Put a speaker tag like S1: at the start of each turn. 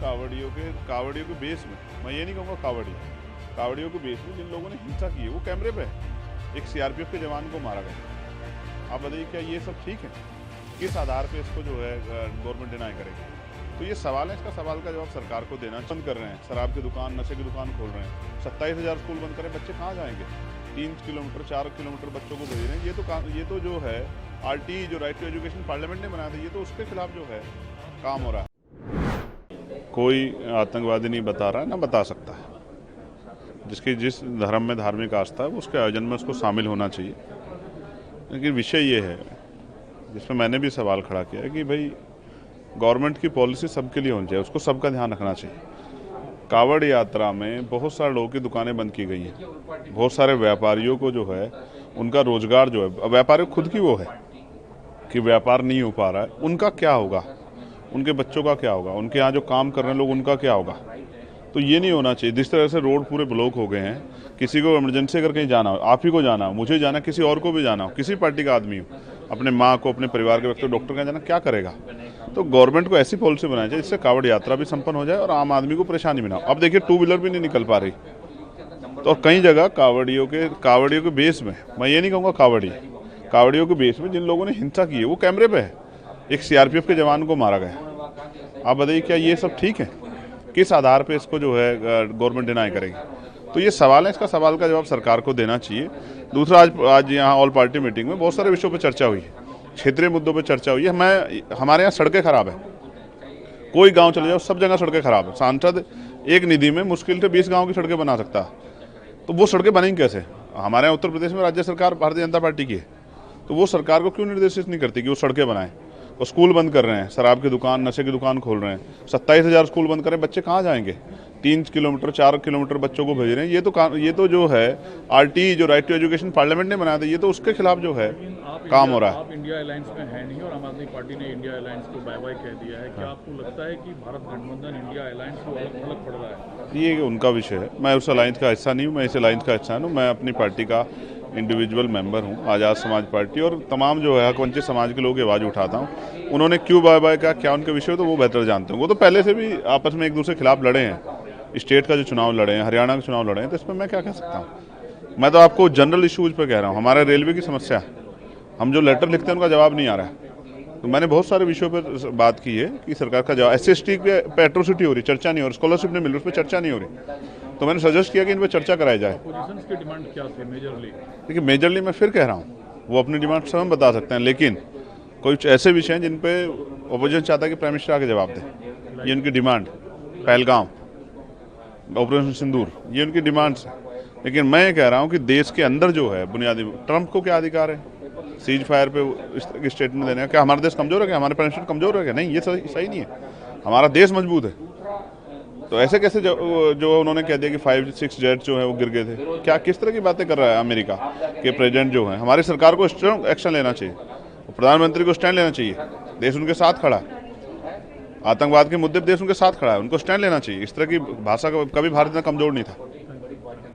S1: कावड़ियों के बेस में, मैं ये नहीं कहूँगा कावड़ियों के बेस में जिन लोगों ने हिंसा की है वो कैमरे पे है। एक सीआरपीएफ के जवान को मारा गया। आप बताइए क्या ये सब ठीक है? किस आधार पे इसको जो है गवर्नमेंट डिनाई करेगी? तो ये सवाल है, इसका सवाल का जवाब सरकार को देना। बंद कर रहे हैं शराब की दुकान, नशे की दुकान खोल रहे हैं, 27,000 स्कूल बंद करें, बच्चे कहाँ जाएंगे? 3 किलोमीटर 4 किलोमीटर बच्चों को भेज रहे हैं। ये तो जो है आरटी जो राइट टू एजुकेशन पार्लियामेंट ने बनाया था, ये तो उसके खिलाफ जो है काम हो रहा है। कोई आतंकवादी नहीं बता रहा है, ना बता सकता है। जिसकी जिस धर्म में धार्मिक आस्था है उसके आयोजन में उसको शामिल होना चाहिए। लेकिन विषय ये है जिसमें मैंने भी सवाल खड़ा किया है कि भाई गवर्नमेंट की पॉलिसी सबके लिए होनी चाहिए, उसको सबका ध्यान रखना चाहिए। कावड़ यात्रा में बहुत सारे लोगों की दुकानें बंद की गई हैं, बहुत सारे व्यापारियों को जो है उनका रोजगार जो है, व्यापारी खुद की वो है कि व्यापार नहीं हो पा रहा है, उनका क्या होगा, उनके बच्चों का क्या होगा, उनके यहाँ जो काम कर रहे हैं लोग उनका क्या होगा? तो ये नहीं होना चाहिए। जिस तरह से रोड पूरे ब्लॉक हो गए हैं, किसी को इमरजेंसी अगर कहीं जाना हो, आप ही को जाना हो, मुझे जाना, किसी और को भी जाना हो, किसी पार्टी का आदमी हो, अपने माँ को, अपने परिवार के व्यक्ति डॉक्टर का जाना, क्या करेगा? तो गवर्नमेंट को ऐसी पॉलिसी बनानी चाहिए जिससे कावड़ यात्रा भी संपन्न हो जाए और आम आदमी को परेशानी भी ना हो। अब देखिए 2 व्हीलर भी नहीं निकल पा रही, तो कई जगह कावड़ियों के बेस में, मैं ये नहीं कहूँगा कावड़ियों के बेस में जिन लोगों ने हिंसा की है वो कैमरे पे है। एक सीआरपीएफ के जवान को मारा गया। आप बताइए क्या ये सब ठीक है? किस आधार पे इसको जो है गवर्नमेंट डिनाई करेगी? तो ये सवाल है, इसका सवाल का जवाब सरकार को देना चाहिए। दूसरा, आज यहाँ ऑल पार्टी मीटिंग में बहुत सारे विषयों पर चर्चा हुई है, क्षेत्रीय मुद्दों पर चर्चा हुई है। हमारे यहाँ सड़कें खराब है, कोई गांव चले जाओ सब जगह सड़कें खराब है। सांसद एक निधि में मुश्किल से 20 गाँव की सड़कें बना सकता है, तो वो सड़कें बनेंगी कैसे? हमारे यहाँ उत्तर प्रदेश में राज्य सरकार भारतीय जनता पार्टी की है, तो वो सरकार को क्यों निर्देशित नहीं करती कि वो सड़कें बनाएं? और स्कूल बंद कर रहे हैं, शराब की दुकान, नशे की दुकान खोल रहे हैं, 27,000 स्कूल बंद करें, बच्चे कहाँ जाएंगे? 3 किलोमीटर 4 किलोमीटर बच्चों को भेज रहे हैं। ये तो जो है आरटी जो राइट टू एजुकेशन पार्लियामेंट ने बनाया था, ये तो उसके खिलाफ जो है काम हो रहा है।
S2: आप इंडिया अलायंस में है नहीं और आम आदमी पार्टी ने इंडिया अलायंस को बाय बाय कह दिया है। क्या आपको लगता है कि भारत गठबंधन इंडिया अलायंस को अलग पड़ रहा है?
S1: ये उनका विषय है, मैं उस अलायंस का हिस्सा नहीं हूँ, मैं इस अलायंस का हिस्सा हूँ। मैं अपनी पार्टी का इंडिविजुअल मेंबर हूँ, आज़ाद समाज पार्टी, और तमाम जो है हकवंचित समाज के लोगों की आवाज़ उठाता हूँ। उन्होंने क्यों बाय बाय कहा, क्या उनके विषय, तो वो बेहतर जानते हैं। वो तो पहले से भी आपस में एक दूसरे के खिलाफ लड़े हैं, स्टेट का जो चुनाव लड़े हैं, हरियाणा का चुनाव लड़े हैं, तो इस पर मैं क्या कह सकता हूँ? मैं तो आपको जनरल इशूज़ पर कह रहा हूँ। हमारे रेलवे की समस्या है, हम जो लेटर लिखते हैं उनका जवाब नहीं आ रहा है। तो मैंने बहुत सारे विषयों पर बात की है कि सरकार का जवाब, SC/ST पे एट्रोसिटी हो रही, चर्चा नहीं हो रही, स्कॉलरशिप नहीं मिल रही, उस पर चर्चा नहीं हो रही। तो मैंने सजेस्ट किया कि इन पर चर्चा कराई जाए।
S2: अपोजिशन की डिमांड क्या थी मेजरली?
S1: देखिए मेजरली मैं फिर कह रहा हूँ, वो अपनी डिमांड स्वयं बता सकते हैं, लेकिन कुछ ऐसे विषय हैं जिन पे अपोजिशन चाहता है कि प्राइम मिनिस्टर आके जवाब दें। ये उनकी डिमांड, पहलगाम, ऑपरेशन सिंदूर, ये उनकी डिमांड्स हैं। लेकिन मैं ये कह रहा हूँ कि देश के अंदर जो है बुनियादी, ट्रंप को क्या अधिकार है सीज फायर पे इस तरह की स्टेटमेंट देने का? क्या हमारा देश कमजोर है? क्या हमारे प्राइम मिनिस्टर कमजोर है? क्या नहीं, ये सही नहीं है। हमारा देश मजबूत है। तो ऐसे कैसे जो उन्होंने कह दिया कि 5-6 जेट जो है वो गिर गए थे? क्या किस तरह की बातें कर रहा है अमेरिका के प्रेसिडेंट जो है? हमारी सरकार को स्ट्रांग एक्शन लेना चाहिए, प्रधानमंत्री को स्टैंड लेना चाहिए। देश उनके साथ खड़ा है, आतंकवाद के मुद्दे पर देश उनके साथ खड़ा है, उनको स्टैंड लेना चाहिए। इस तरह की भाषा का कभी भारत इतना कमजोर नहीं था।